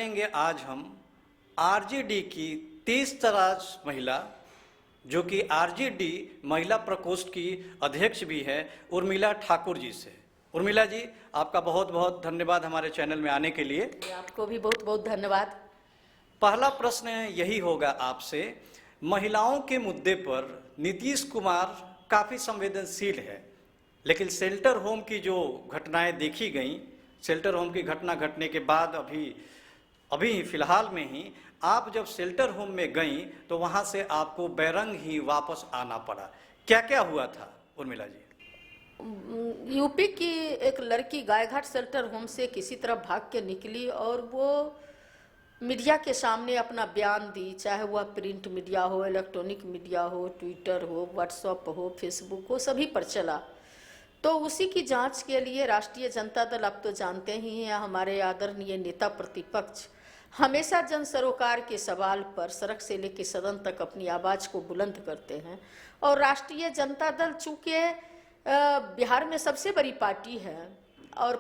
जानेंगे आज हम आरजेडी की तेज तराज महिला, जो कि आरजेडी महिला प्रकोष्ठ की अध्यक्ष भी है, उर्मिला ठाकुर जी से। उर्मिला जी, आपका बहुत बहुत धन्यवाद हमारे चैनल में आने के लिए। आपको भी बहुत बहुत धन्यवाद। पहला प्रश्न यही होगा आपसे, महिलाओं के मुद्दे पर नीतीश कुमार काफ़ी संवेदनशील है, लेकिन शेल्टर होम की जो घटनाएं देखी गई, शेल्टर होम की घटना घटने के बाद अभी फिलहाल में ही आप जब शेल्टर होम में गई तो वहां से आपको बैरंग ही वापस आना पड़ा। क्या क्या हुआ था उर्मिला जी? यूपी की एक लड़की गायघाट शेल्टर होम से किसी तरह भाग के निकली और वो मीडिया के सामने अपना बयान दी, चाहे वह प्रिंट मीडिया हो, इलेक्ट्रॉनिक मीडिया हो, ट्विटर हो, व्हाट्सएप हो, फेसबुक हो, सभी पर चला। तो उसी की जांच के लिए राष्ट्रीय जनता दल, आप तो जानते ही हैं, हमारे आदरणीय नेता प्रतिपक्ष हमेशा जन सरोकार के सवाल पर सड़क से लेकर सदन तक अपनी आवाज़ को बुलंद करते हैं। और राष्ट्रीय जनता दल चूँकि बिहार में सबसे बड़ी पार्टी है और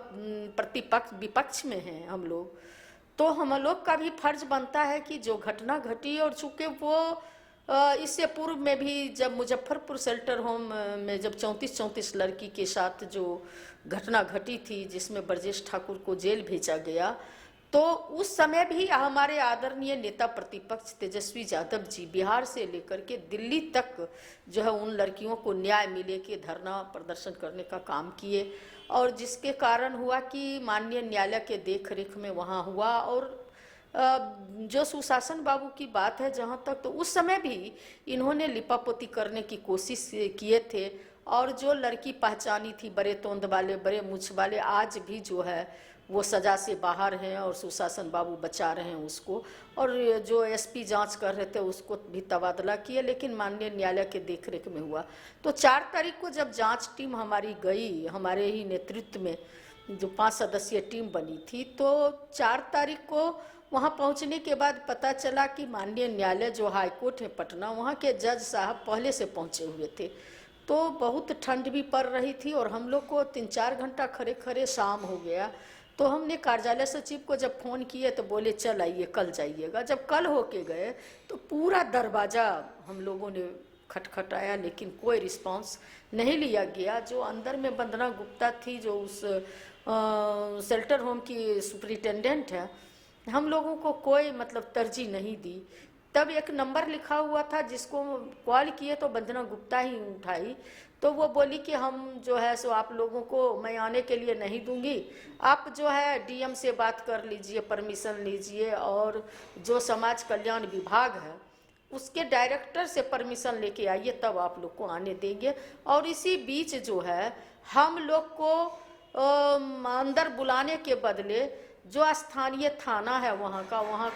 प्रतिपक्ष विपक्ष में हैं हम लोग, तो हम लोग का भी फर्ज बनता है कि जो घटना घटी, और चूँकि वो इससे पूर्व में भी जब मुजफ्फरपुर शेल्टर होम में जब 34 लड़की के साथ जो घटना घटी थी जिसमें ब्रजेश ठाकुर को जेल भेजा गया, तो उस समय भी हमारे आदरणीय नेता प्रतिपक्ष तेजस्वी यादव जी बिहार से लेकर के दिल्ली तक जो है उन लड़कियों को न्याय मिले के धरना प्रदर्शन करने का काम किए, और जिसके कारण हुआ कि माननीय न्यायालय के देख रेख में वहाँ हुआ। और जो सुशासन बाबू की बात है जहाँ तक, तो उस समय भी इन्होंने लिपापोती करने की कोशिश किए थे, और जो लड़की पहचानी थी बड़े तोंद वाले, बड़े मूछ वाले, आज भी जो है वो सजा से बाहर हैं और सुशासन बाबू बचा रहे हैं उसको। और जो एसपी जांच कर रहे थे उसको भी तबादला किए, लेकिन माननीय न्यायालय के देखरेख में हुआ। तो 4 तारीख को जब जांच टीम हमारी गई, हमारे ही नेतृत्व में जो 5 सदस्यीय टीम बनी थी, तो 4 तारीख को वहाँ पहुँचने के बाद पता चला कि माननीय न्यायालय जो हाईकोर्ट है पटना, वहाँ के जज साहब पहले से पहुँचे हुए थे। तो बहुत ठंड भी पड़ रही थी और हम लोग को 3-4 घंटा खड़े खड़े शाम हो गया। तो हमने कार्यालय सचिव को जब फ़ोन किए तो बोले चल आइए, कल जाइएगा। जब कल होके गए तो पूरा दरवाज़ा हम लोगों ने खटखटाया, लेकिन कोई रिस्पांस नहीं लिया गया। जो अंदर में वंदना गुप्ता थी, जो उस शेल्टर होम की सुपरिटेंडेंट है, हम लोगों को कोई मतलब तरजीह नहीं दी। तब एक नंबर लिखा हुआ था जिसको कॉल किए तो वंदना गुप्ता ही उठाई, तो वो बोली कि हम जो है सो आप लोगों को मैं आने के लिए नहीं दूंगी, आप जो है डीएम से बात कर लीजिए, परमिशन लीजिए, और जो समाज कल्याण विभाग है उसके डायरेक्टर से परमिशन लेके आइए, तब आप लोग को आने देंगे। और इसी बीच जो है हम लोग को अंदर बुलाने के बदले जो स्थानीय थाना है वहाँ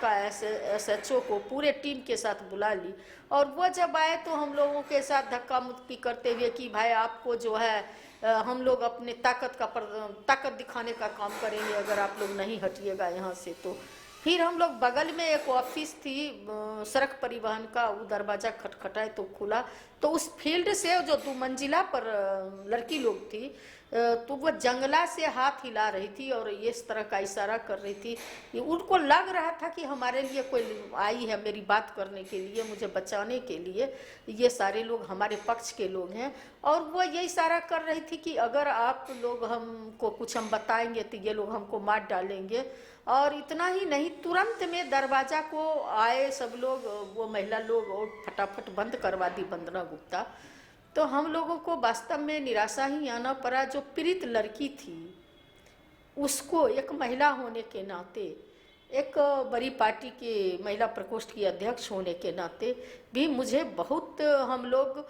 का एसएचओ को पूरे टीम के साथ बुला ली, और वो जब आए तो हम लोगों के साथ धक्का मुक्की करते हुए कि भाई आपको जो है हम लोग अपने ताकत दिखाने का काम करेंगे अगर आप लोग नहीं हटिएगा यहाँ से। तो फिर हम लोग बगल में एक ऑफिस थी सड़क परिवहन का, वो दरवाज़ा खटखटाए तो खुला, तो उस फील्ड से जो 2 मंजिला पर लड़की लोग थी, तो वो जंगला से हाथ हिला रही थी और ये इस तरह का इशारा कर रही थी। उनको लग रहा था कि हमारे लिए कोई आई है मेरी बात करने के लिए, मुझे बचाने के लिए, ये सारे लोग हमारे पक्ष के लोग हैं। और वो ये इशारा कर रही थी कि अगर आप लोग हमको कुछ हम बताएंगे तो ये लोग हमको मार डालेंगे। और इतना ही नहीं, तुरंत में दरवाज़ा को आए सब लोग, वो महिला लोग, और फटाफट बंद करवा दी वंदना गुप्ता। तो हम लोगों को वास्तव में निराशा ही आना पड़ा। जो पीड़ित लड़की थी उसको एक महिला होने के नाते, एक बड़ी पार्टी के महिला प्रकोष्ठ की अध्यक्ष होने के नाते भी मुझे बहुत हम लोग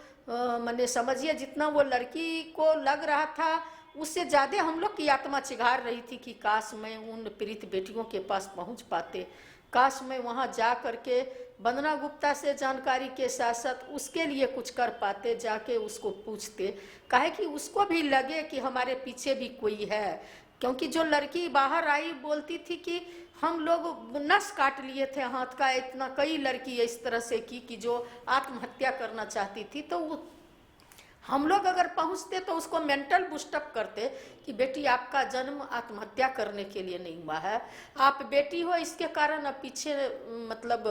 मैंने समझिए जितना वो लड़की को लग रहा था उससे ज़्यादा हम लोग की आत्मा चिघार रही थी कि काश मैं उन पीड़ित बेटियों के पास पहुंच पाते, काश मैं वहां जा करके वंदना गुप्ता से जानकारी के साथ साथ उसके लिए कुछ कर पाते, जाके उसको पूछते, काहे कि उसको भी लगे कि हमारे पीछे भी कोई है। क्योंकि जो लड़की बाहर आई बोलती थी कि हम लोग नस काट लिए थे हाथ का, इतना कई लड़की इस तरह से की कि जो आत्महत्या करना चाहती थी। तो हम लोग अगर पहुंचते तो उसको मेंटल बूस्टअप करते कि बेटी आपका जन्म आत्महत्या करने के लिए नहीं हुआ है, आप बेटी हो इसके कारण अब पीछे मतलब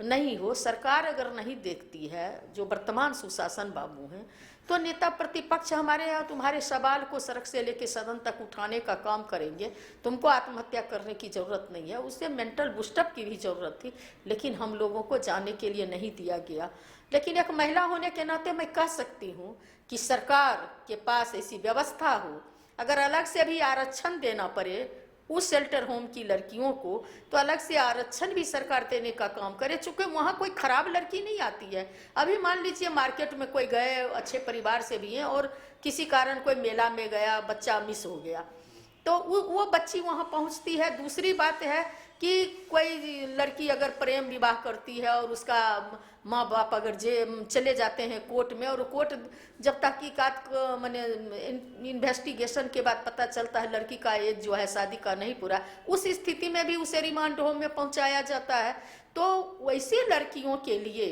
नहीं हो। सरकार अगर नहीं देखती है, जो वर्तमान सुशासन बाबू हैं, तो नेता प्रतिपक्ष हमारे यहाँ तुम्हारे सवाल को सड़क से लेकर सदन तक उठाने का काम करेंगे। तुमको आत्महत्या करने की जरूरत नहीं है, उससे मेंटल बूस्टअप की भी जरूरत थी, लेकिन हम लोगों को जाने के लिए नहीं दिया गया। लेकिन एक महिला होने के नाते मैं कह सकती हूँ कि सरकार के पास ऐसी व्यवस्था हो, अगर अलग से भी आरक्षण देना पड़े उस शेल्टर होम की लड़कियों को, तो अलग से आरक्षण भी सरकार देने का काम करे, चूंकि वहाँ कोई खराब लड़की नहीं आती है। अभी मान लीजिए मार्केट में कोई गए, अच्छे परिवार से भी हैं, और किसी कारण कोई मेला में गया, बच्चा मिस हो गया, तो वो बच्ची वहाँ पहुँचती है। दूसरी बात है कि कोई लड़की अगर प्रेम विवाह करती है और उसका माँ बाप अगर चले जाते हैं कोर्ट में, और कोर्ट जब तहकीकात माने इन्वेस्टिगेशन के बाद पता चलता है लड़की का एज जो है शादी का नहीं पूरा, उस स्थिति में भी उसे रिमांड होम में पहुंचाया जाता है। तो वैसी लड़कियों के लिए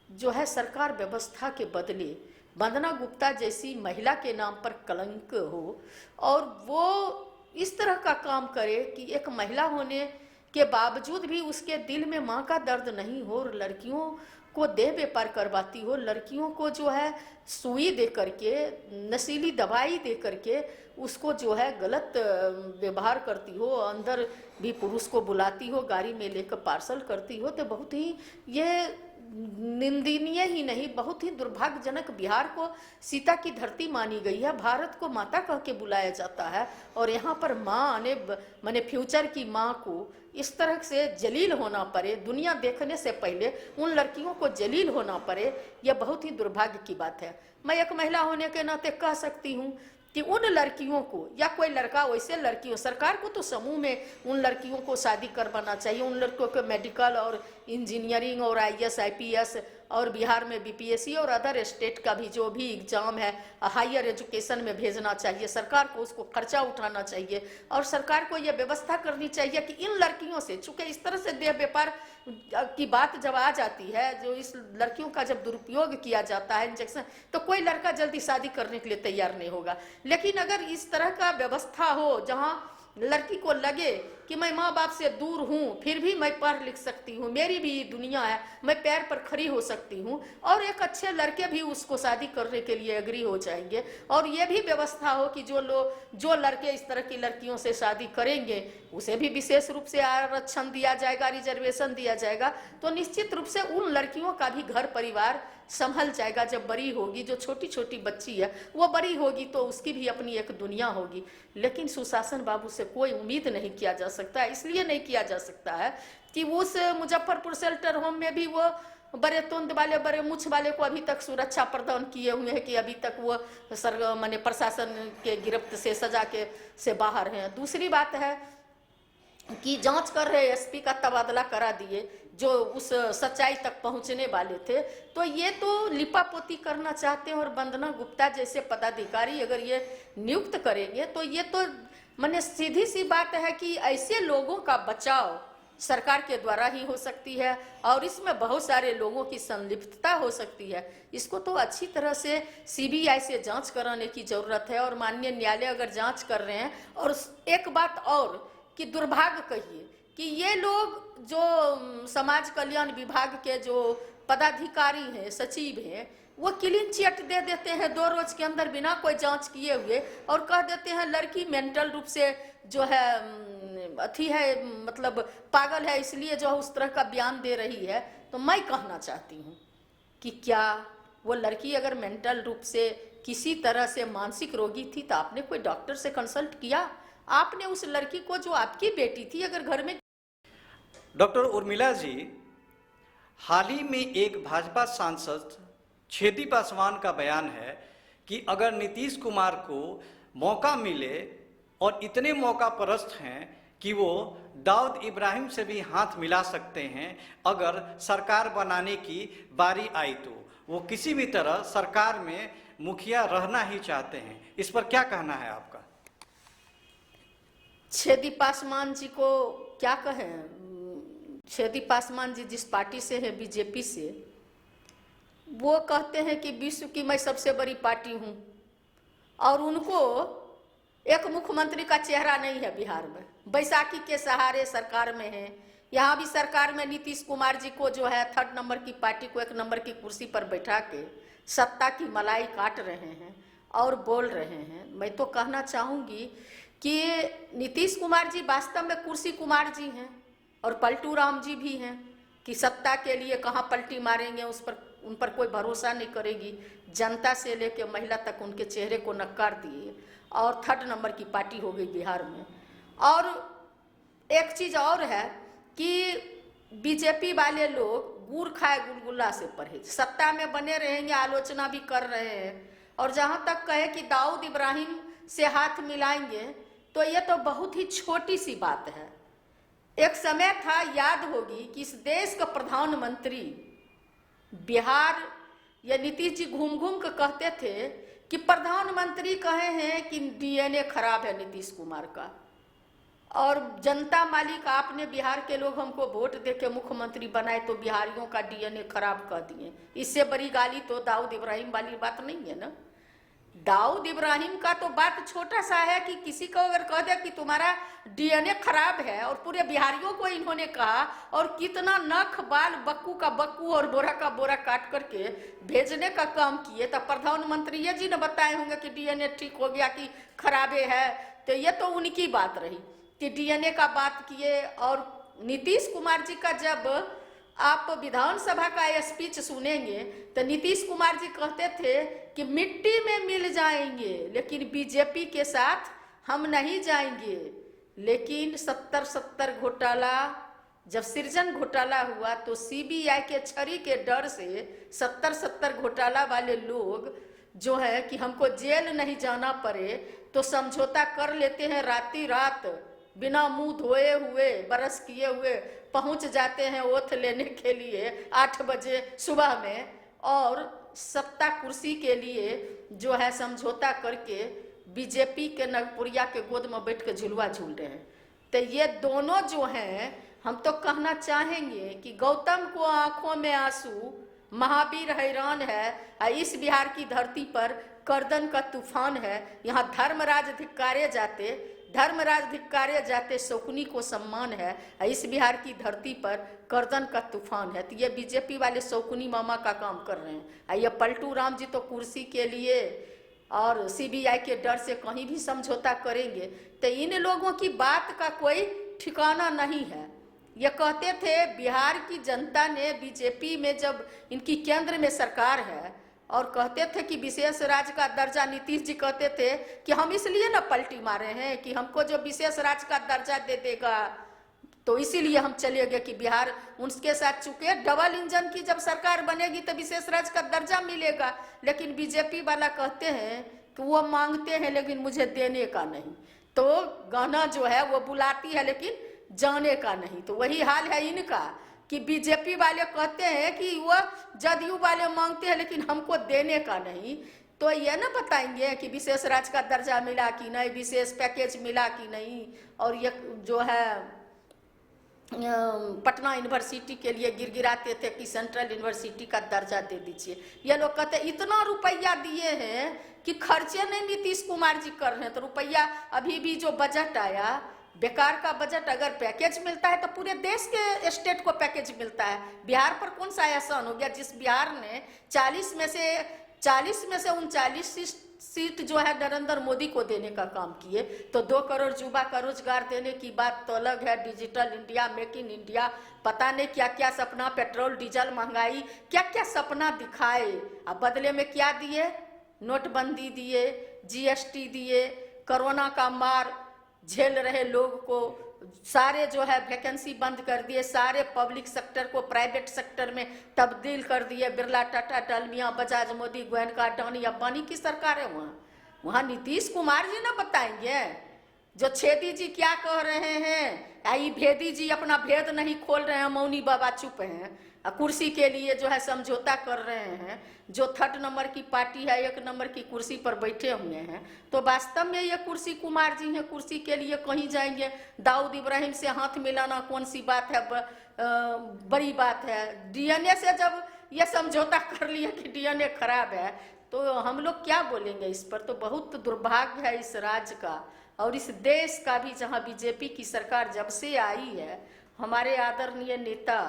जो है सरकार व्यवस्था के बदले वंदना गुप्ता जैसी महिला के नाम पर कलंक हो, और वो इस तरह का काम करे कि एक महिला होने के बावजूद भी उसके दिल में माँ का दर्द नहीं हो, और लड़कियों को देह व्यापार करवाती हो, लड़कियों को जो है सुई दे करके, नशीली दवाई दे करके उसको जो है गलत व्यवहार करती हो, अंदर भी पुरुष को बुलाती हो, गाड़ी में लेकर पार्सल करती हो, तो बहुत ही ये निंदनीय ही नहीं, बहुत ही दुर्भाग्यजनक। बिहार को सीता की धरती मानी गई है, भारत को माता कह के बुलाया जाता है, और यहाँ पर माँ माने फ्यूचर की माँ को इस तरह से जलील होना पड़े, दुनिया देखने से पहले उन लड़कियों को जलील होना पड़े, यह बहुत ही दुर्भाग्य की बात है। मैं एक महिला होने के नाते कह सकती हूँ कि उन लड़कियों को, या कोई लड़का वैसे लड़कियों, सरकार को तो समूह में उन लड़कियों को शादी करवाना चाहिए, उन लड़कियों को मेडिकल और इंजीनियरिंग और आईएएस आईपीएस और बिहार में बीपीएससी और अदर स्टेट का भी जो भी एग्जाम है हायर एजुकेशन में भेजना चाहिए। सरकार को उसको खर्चा उठाना चाहिए, और सरकार को यह व्यवस्था करनी चाहिए कि इन लड़कियों से, चूंकि इस तरह से देह व्यापार की बात जब आ जाती है, जो इस लड़कियों का जब दुरुपयोग किया जाता है इंजेक्शन, तो कोई लड़का जल्दी शादी करने के लिए तैयार नहीं होगा। लेकिन अगर इस तरह का व्यवस्था हो जहाँ लड़की को लगे कि मैं माँ बाप से दूर हूँ, फिर भी मैं पढ़ लिख सकती हूँ, मेरी भी दुनिया है, मैं पैर पर खड़ी हो सकती हूँ, और एक अच्छे लड़के भी उसको शादी करने के लिए एग्री हो जाएंगे, और ये भी व्यवस्था हो कि जो लड़के इस तरह की लड़कियों से शादी करेंगे उसे भी विशेष रूप से आरक्षण दिया जाएगा, रिजर्वेशन दिया जाएगा, तो निश्चित रूप से उन लड़कियों का भी घर परिवार संभल जाएगा। जब बड़ी होगी, जो छोटी छोटी बच्ची है वो बड़ी होगी, तो उसकी भी अपनी एक दुनिया होगी। लेकिन सुशासन बाबू से कोई उम्मीद नहीं किया जा सकता, इसलिए नहीं किया जा सकता है कि उस मुजफ्फरपुर शेल्टर होम में भी वो बड़े तुंद वाले, बड़े मुछ वाले को अभी तक सुरक्षा प्रदान किए हुए हैं कि अभी तक वो माने प्रशासन के गिरफ्त से, सजा के से बाहर हैं। दूसरी बात है कि जांच कर रहे एसपी का तबादला करा दिए, जो उस सच्चाई तक पहुंचने वाले थे, तो ये तो लिपापोती करना चाहते हैं। और वंदना गुप्ता जैसे पदाधिकारी अगर ये नियुक्त करेंगे, तो ये तो माने सीधी सी बात है कि ऐसे लोगों का बचाव सरकार के द्वारा ही हो सकती है, और इसमें बहुत सारे लोगों की संलिप्तता हो सकती है। इसको तो अच्छी तरह से सीबीआई से जांच कराने की जरूरत है, और माननीय न्यायालय अगर जांच कर रहे हैं। और एक बात और कि दुर्भाग्य कहिए कि ये लोग जो समाज कल्याण विभाग के जो पदाधिकारी हैं, सचिव हैं, वो क्लीन चिट दे देते हैं 2 रोज के अंदर बिना कोई जांच किए हुए, और कह देते हैं लड़की मेंटल रूप से जो है अथी है, मतलब पागल है, इसलिए जो है उस तरह का बयान दे रही है। तो मैं कहना चाहती हूँ कि क्या वो लड़की अगर मेंटल रूप से किसी तरह से मानसिक रोगी थी, तो आपने कोई डॉक्टर से कंसल्ट किया? आपने उस लड़की को, जो आपकी बेटी थी, अगर घर में। डॉक्टर उर्मिला जी, हाल ही में एक भाजपा सांसद छेदी पासवान का बयान है कि अगर नीतीश कुमार को मौका मिले, और इतने मौका परस्त हैं कि वो दाऊद इब्राहिम से भी हाथ मिला सकते हैं, अगर सरकार बनाने की बारी आई तो वो किसी भी तरह सरकार में मुखिया रहना ही चाहते हैं। इस पर क्या कहना है आपका? छेदी पासवान जी को क्या कहें? छेदी पासवान जी जिस पार्टी से हैं, बीजेपी से, वो कहते हैं कि विश्व की मैं सबसे बड़ी पार्टी हूँ, और उनको एक मुख्यमंत्री का चेहरा नहीं है बिहार में। बैसाखी के सहारे सरकार में है। यहाँ भी सरकार में नीतीश कुमार जी को जो है 3rd नंबर की पार्टी को 1 नंबर की कुर्सी पर बैठा के सत्ता की मलाई काट रहे हैं और बोल रहे हैं। मैं तो कहना चाहूँगी कि नीतीश कुमार जी वास्तव में कुर्सी कुमार जी हैं और पलटू राम जी भी हैं कि सत्ता के लिए कहाँ पलटी मारेंगे उन पर कोई भरोसा नहीं करेगी। जनता से लेके महिला तक उनके चेहरे को नकार दिए और 3rd नंबर की पार्टी हो गई बिहार में। और एक चीज़ और है कि बीजेपी वाले लोग गुड़ खाए गुलगुला से परहेज, सत्ता में बने रहेंगे, आलोचना भी कर रहे हैं। और जहाँ तक कहे कि दाऊद इब्राहिम से हाथ मिलाएंगे, तो ये तो बहुत ही छोटी सी बात है। एक समय था, याद होगी, कि इस देश का प्रधानमंत्री बिहार या नीतीश जी घूम घूम कर कहते थे कि प्रधानमंत्री कहे हैं कि डीएनए खराब है नीतीश कुमार का, और जनता मालिक आपने बिहार के लोग हमको वोट दे के मुख्यमंत्री बनाए तो बिहारियों का डीएनए खराब कर दिए। इससे बड़ी गाली तो दाऊद इब्राहिम वाली बात नहीं है ना। दाऊद इब्राहिम का तो बात छोटा सा है कि किसी को अगर कह दे कि तुम्हारा डीएनए खराब है, और पूरे बिहारियों को इन्होंने कहा, और कितना नख बाल बक्कू का बक्कू और बोरा का बोरा काट करके भेजने का काम किए, तब प्रधानमंत्री जी ने बताए होंगे कि डीएनए ठीक हो गया कि खराबे है। तो ये तो उनकी बात रही कि डीएनए का बात किए। और नीतीश कुमार जी का जब आप विधानसभा का स्पीच सुनेंगे तो नीतीश कुमार जी कहते थे कि मिट्टी में मिल जाएंगे लेकिन बीजेपी के साथ हम नहीं जाएंगे। लेकिन 70 घोटाला, जब सृजन घोटाला हुआ तो सीबीआई के छड़ी के डर से 70 घोटाला वाले लोग जो है कि हमको जेल नहीं जाना पड़े तो समझौता कर लेते हैं, राती रात बिना मुंह धोए हुए बरस किए हुए पहुंच जाते हैं ओथ लेने के लिए 8 बजे सुबह में, और सत्ता कुर्सी के लिए जो है समझौता करके बीजेपी के नगपुरिया के गोद में बैठ के झुलवा झूल रहे हैं। तो ये दोनों जो हैं, हम तो कहना चाहेंगे कि गौतम को आंखों में आंसू, महावीर हैरान है, इस बिहार की धरती पर कर्दन का तूफान है। यहाँ धर्मराज धिक्कारे जाते शकुनी को सम्मान है, इस बिहार की धरती पर कर्दन का तूफान है। तो ये बीजेपी वाले शकुनी मामा का काम कर रहे हैं। ये पलटू राम जी तो कुर्सी के लिए और सीबीआई के डर से कहीं भी समझौता करेंगे। तो इन लोगों की बात का कोई ठिकाना नहीं है। ये कहते थे बिहार की जनता ने बीजेपी में, जब इनकी केंद्र में सरकार है, और कहते थे कि विशेष राज्य का दर्जा, नीतीश जी कहते थे कि हम इसलिए ना पलटी मारे हैं कि हमको जो विशेष राज्य का दर्जा दे देगा तो इसीलिए हम चले गए कि बिहार उनके साथ, चुके डबल इंजन की जब सरकार बनेगी तो विशेष राज्य का दर्जा मिलेगा। लेकिन बीजेपी वाला कहते हैं कि वो मांगते हैं लेकिन मुझे देने का नहीं। तो गाना जो है वो बुलाती है लेकिन जाने का नहीं। तो वही हाल है इनका कि बीजेपी वाले कहते हैं कि वो जदयू वाले मांगते हैं लेकिन हमको देने का नहीं। तो ये ना बताएंगे कि विशेष राज्य का दर्जा मिला कि नहीं, विशेष पैकेज मिला कि नहीं। और ये जो है पटना यूनिवर्सिटी के लिए गिड़गिड़ाते थे कि सेंट्रल यूनिवर्सिटी का दर्जा दे दीजिए। ये लोग कहते इतना रुपया दिए हैं कि खर्चे नहीं नीतीश कुमार जी कर रहे हैं। तो रुपया, अभी भी जो बजट आया, बेकार का बजट, अगर पैकेज मिलता है तो पूरे देश के स्टेट को पैकेज मिलता है। बिहार पर कौन सा एहसान हो गया जिस बिहार ने 40 में से 39 सीट जो है नरेंद्र मोदी को देने का काम किए। तो 2 करोड़ युवा का रोजगार देने की बात तो अलग है, digital India, make in India, पता नहीं क्या क्या सपना, पेट्रोल डीजल महंगाई, क्या क्या सपना दिखाए। अब बदले में क्या दिए? नोटबंदी दिए, जीएसटी दिए, कोरोना का मार झेल रहे लोग को सारे जो है वैकेंसी बंद कर दिए, सारे पब्लिक सेक्टर को प्राइवेट सेक्टर में तब्दील कर दिए। बिरला, टाटा, डालमिया, बजाज, मोदी, गोयनका, अडानी, अंबानी की सरकार है वहाँ नीतीश कुमार जी ना बताएंगे। जो छेदी जी क्या कह रहे हैं, आई भेदी जी अपना भेद नहीं खोल रहे हैं, मौनी बाबा चुप हैं, कुर्सी के लिए जो है समझौता कर रहे हैं। जो 3rd नंबर की पार्टी है 1 नंबर की कुर्सी पर बैठे हुए हैं। तो वास्तव में ये कुर्सी कुमार जी हैं, कुर्सी के लिए कहीं जाएंगे। दाऊद इब्राहिम से हाथ मिलाना कौन सी बात है, बड़ी बात है। डीएनए से जब ये समझौता कर लिया कि डीएनए खराब है, तो हम लोग क्या बोलेंगे इस पर। तो बहुत दुर्भाग्य है इस राज्य का और इस देश का भी, जहाँ बीजेपी की सरकार जब से आई है। हमारे आदरणीय नेता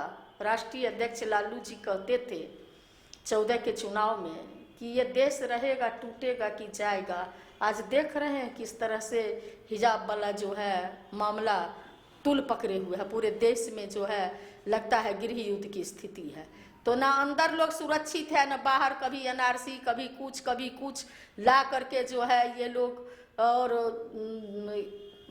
राष्ट्रीय अध्यक्ष लालू जी कहते थे 14 के चुनाव में कि ये देश रहेगा टूटेगा कि जाएगा। आज देख रहे हैं किस तरह से हिजाब वाला जो है मामला तूल पकड़े हुए है। पूरे देश में जो है लगता है गृह युद्ध की स्थिति है। तो ना अंदर लोग सुरक्षित है, ना बाहर, कभी एनआरसी, कभी कुछ ला करके जो है ये लोग। और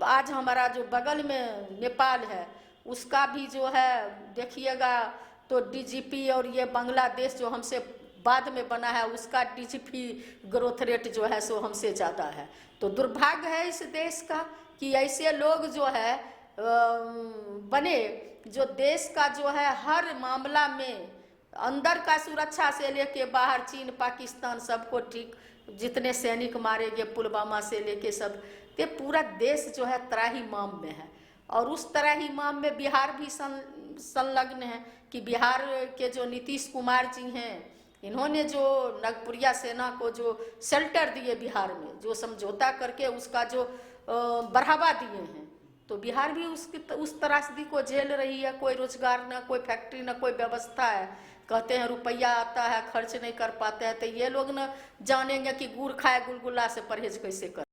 आज हमारा जो बगल में नेपाल है उसका भी जो है देखिएगा तो डीजीपी, और ये बांग्लादेश जो हमसे बाद में बना है उसका डीजीपी ग्रोथ रेट जो है सो हमसे ज़्यादा है। तो दुर्भाग्य है इस देश का कि ऐसे लोग जो है बने जो देश का जो है हर मामला में अंदर का सुरक्षा से लेके बाहर चीन पाकिस्तान सबको ठीक, जितने सैनिक मारे गए पुलवामा से लेके सब, ये पूरा देश जो है त्राहिमाम में है। और उस त्राहिमाम में बिहार भी संलग्न है कि बिहार के जो नीतीश कुमार जी हैं, इन्होंने जो नगपुरिया सेना को जो शेल्टर दिए बिहार में, जो समझौता करके उसका जो बढ़ावा दिए हैं, तो बिहार भी उस त्रासदी को झेल रही है। कोई रोजगार ना, कोई फैक्ट्री ना, कोई व्यवस्था है। कहते हैं रुपया आता है खर्च नहीं कर पाते हैं। तो ये लोग न जानेंगे कि गुड़ खाए गुलगुला से परहेज कैसे कर।